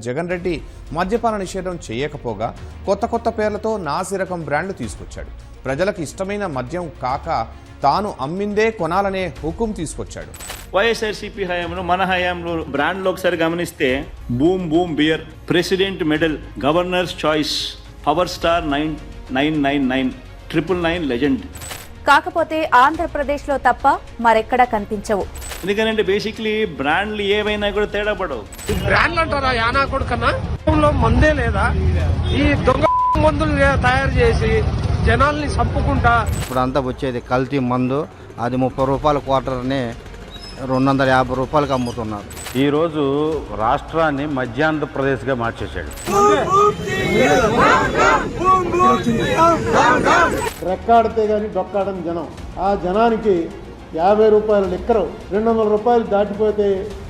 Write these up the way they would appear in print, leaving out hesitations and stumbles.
జగన్ రెడ్డి మద్యపాన నిషేధం చేయకపోగా కొత్త పేర్లతో నాసిరకం బ్రాండ్లు తీసుకొచ్చాడు. ప్రజలకు ఇష్టమైన మద్యం కాక తాను అమ్మిందే కొనాలనే హుకుం తీసుకొచ్చాడు. వైఎస్ఆర్సీపీ హయాంలో మన హయాంలో బ్రాండ్లో ఒకసారి గమనిస్తే boom beer, president medal, governor's choice, power star 999, 999 legend. కాకపోతే ఆంధ్రప్రదేశ్లో తప్ప మరెక్కడ కనిపించవు. ఎందుకంటే బేసిక్లీ బ్రాండ్లు ఏవైనా కూడా తేడా పడవు. బ్రాండ్లు అంటారా యానా కొడుకన్నా మందే లేదా? ఈ దొంగ మందులు తయారు చేసి జనాల్ని చంపుకుంటా ఇప్పుడు అంతా వచ్చేది కల్తీ మందు. అది 30 రూపాయల క్వార్టర్ని 250 రూపాయలకు అమ్ముతున్నారు. ఈరోజు రాష్ట్రాన్ని మధ్యాంధ్రప్రదేశ్గా మార్చేశాడు. రెక్కాడితే కానీ డొక్కాడని జనం. ఆ జనానికి 50 రూపాయల లిక్కరు 200 రూపాయలు దాటిపోతే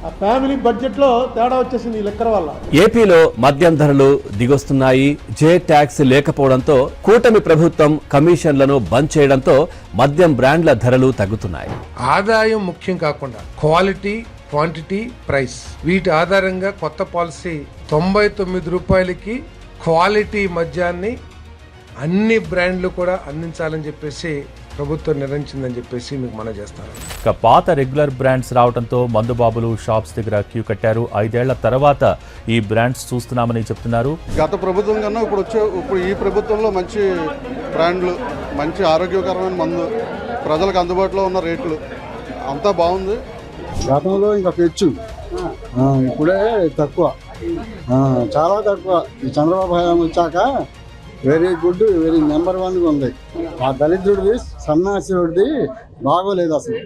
ఆ ఫ్యామిలీ బడ్జెట్లో తేడా వచ్చేసింది ఈ లిక్కర్ వల్ల. ఏపీలో మద్యం ధరలు దిగొస్తున్నాయి. జే ట్యాక్స్ లేకపోవడంతో కూటమి ప్రభుత్వం కమిషన్లను బంద్ చేయడంతో మద్యం బ్రాండ్ల ధరలు తగ్గుతున్నాయి. ఆదాయం ముఖ్యం కాకుండా క్వాలిటీ, క్వాంటిటీ, ప్రైస్ వీటి ఆధారంగా కొత్త పాలసీ 99 రూపాయలకి క్వాలిటీ మద్యాన్ని అన్ని బ్రాండ్లు కూడా అందించాలని చెప్పేసి ప్రభుత్వం నిర్ణయించిందని చెప్పేసి మీకు మనం చేస్తాను. ఇక పాత రెగ్యులర్ బ్రాండ్స్ రావడంతో మందుబాబులు షాప్స్ దగ్గర క్యూ కట్టారు. 5 ఏళ్ల తర్వాత ఈ బ్రాండ్స్ చూస్తున్నామని చెప్తున్నారు. గత ప్రభుత్వం కన్నా ఇప్పుడు ఈ ప్రభుత్వంలో మంచి బ్రాండ్లు, మంచి ఆరోగ్యకరమైన మందు, ప్రజలకు అందుబాటులో ఉన్న రేట్లు అంతా బాగుంది. గతంలో ఇంకా పెచ్చు, ఇప్పుడే తక్కువ, చాలా తక్కువ. ఈ చంద్రబాబు హయాం వచ్చాక వెరీ గుడ్, వెరీ నెంబర్ 1గా ఉంది. ఆ దళితుడిది, సన్నాసిడిది బాగోలేదు అసలు.